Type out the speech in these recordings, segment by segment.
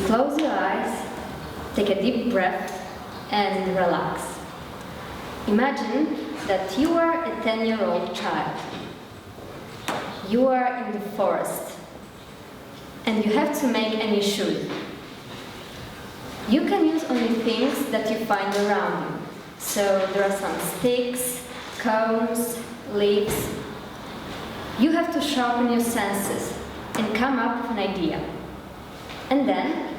Please close your eyes, take a deep breath, and relax. Imagine that you are a 10-year-old child. You are in the forest, and you have to make any shoes. You can use only things that you find around you. So there are some sticks, cones, leaves. You have to sharpen your senses and come up with an idea. And then,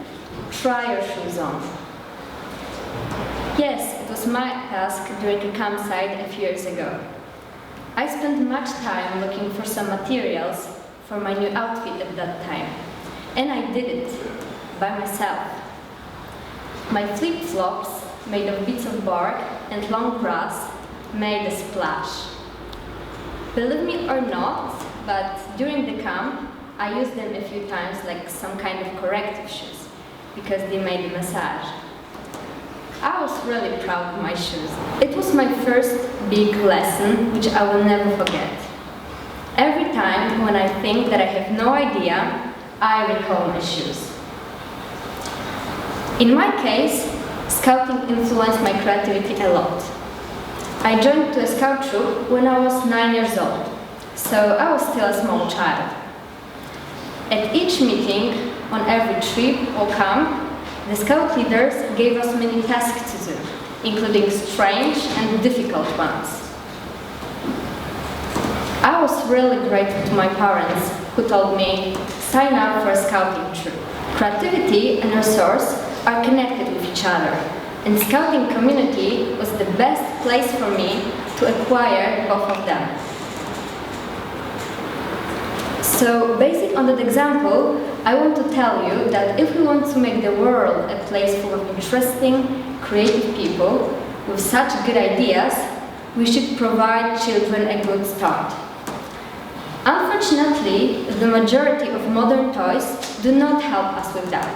try your shoes on. Yes, it was my task during a campsite a few years ago. I spent much time looking for some materials for my new outfit at that time. And I did it by myself. My flip-flops, made of bits of bark and long grass, made a splash. Believe me or not, but during the camp, I used them a few times like some kind of corrective shoes, because they made a massage. I was really proud of my shoes. It was my first big lesson, which I will never forget. Every time when I think that I have no idea, I recall my shoes. In my case, scouting influenced my creativity a lot. I joined to a scout troop when I was 9 years old, so I was still a small child. At each meeting, on every trip or camp, the scout leaders gave us many tasks to do, including strange and difficult ones. I was really grateful to my parents who told me, sign up for a scouting troop. Creativity and resource are connected with each other, and scouting community was the best place for me to acquire both of them. So, based on that example, I want to tell you that if we want to make the world a place full of interesting, creative people with such good ideas, we should provide children a good start. Unfortunately, the majority of modern toys do not help us with that.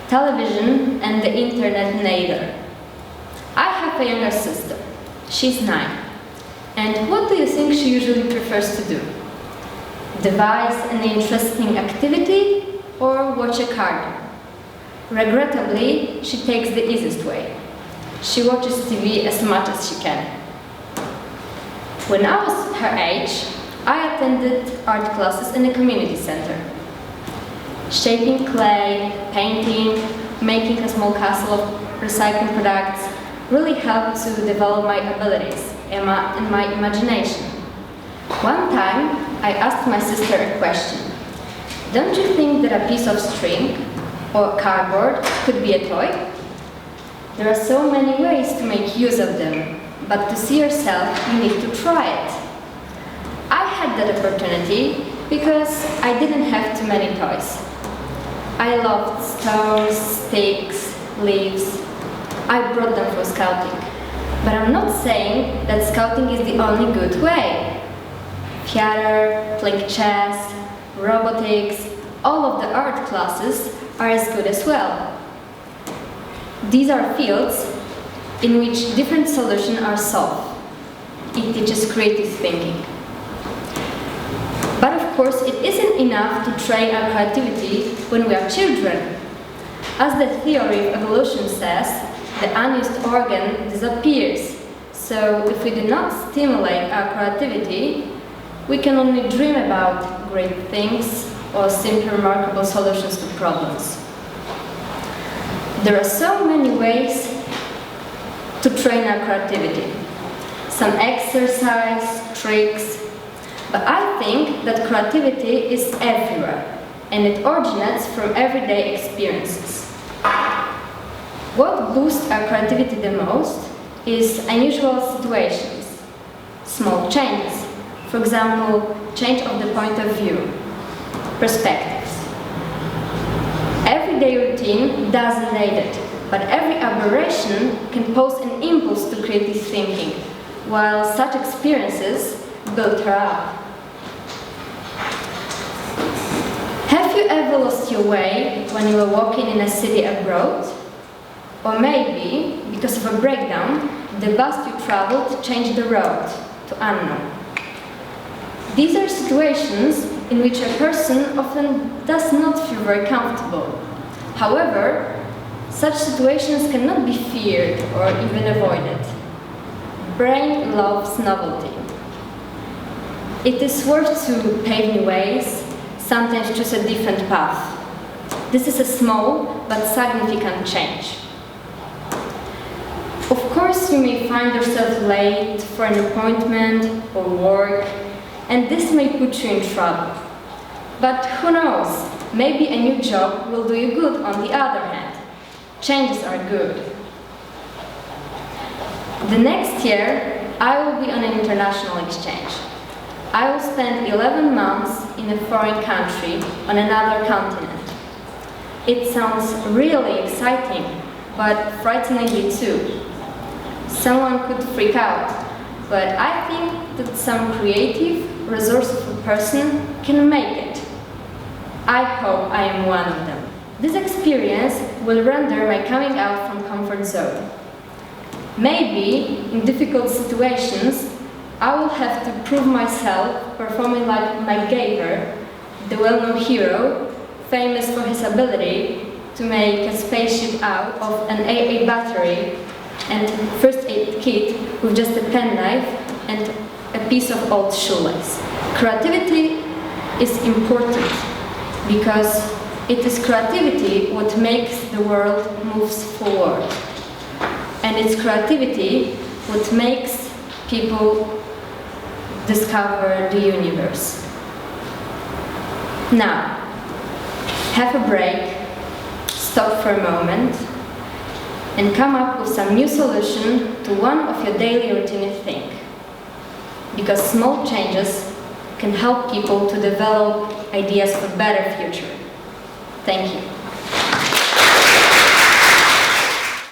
Television and the internet neither. I have a younger sister. She's 9. And what do you think she usually prefers to do? Devise an interesting activity or watch a cartoon? Regrettably, she takes the easiest way. She watches TV as much as she can. When I was her age, I attended art classes in a community center. Shaping clay, painting, making a small castle of recycled products really helped to develop my abilities and my imagination. One time, I asked my sister a question. Don't you think that a piece of string or cardboard could be a toy? There are so many ways to make use of them, but to see yourself, you need to try it. I had that opportunity because I didn't have too many toys. I loved stones, sticks, leaves. I brought them for scouting. But I'm not saying that scouting is the only good way. Theater, playing chess, robotics, all of the art classes are as good as well. These are fields in which different solutions are solved. It teaches creative thinking. But of course, it isn't enough to train our creativity when we are children. As the theory of evolution says, the unused organ disappears. So if we do not stimulate our creativity, we can only dream about great things or simply remarkable solutions to problems. There are so many ways to train our creativity. Some exercise, tricks, but I think that creativity is everywhere, and it originates from everyday experiences. What boosts our creativity the most is unusual situations, small changes. For example, change of the point of view, perspectives. Everyday routine doesn't need it, but every aberration can pose an impulse to creative thinking, while such experiences build her up. Have you ever lost your way when you were walking in a city abroad? Or maybe, because of a breakdown, the bus you traveled changed the road to unknown. These are situations in which a person often does not feel very comfortable, However, such situations cannot be feared or even avoided. Brain loves novelty. It is worth to pave new ways, sometimes choose a different path. This is a small but significant change. Of course, you may find yourself late for an appointment or work, and this may put you in trouble. But who knows, maybe a new job will do you good on the other hand. Changes are good. The next year, I will be on an international exchange. I will spend 11 months in a foreign country on another continent. It sounds really exciting, but frighteningly too. Someone could freak out, but I think that some creative, resourceful person can make it. I hope I am one of them. This experience will render my coming out from comfort zone. Maybe, in difficult situations, I will have to prove myself performing like MacGyver, the well-known hero, famous for his ability to make a spaceship out of an AA battery and first aid kit with just a penknife and a piece of old shoelace. Creativity is important because it is creativity what makes the world moves forward. And it's creativity what makes people discover the universe. Now, have a break, stop for a moment, and come up with some new solution to one of your daily routine things. Because small changes can help people to develop ideas for a better future. Thank you.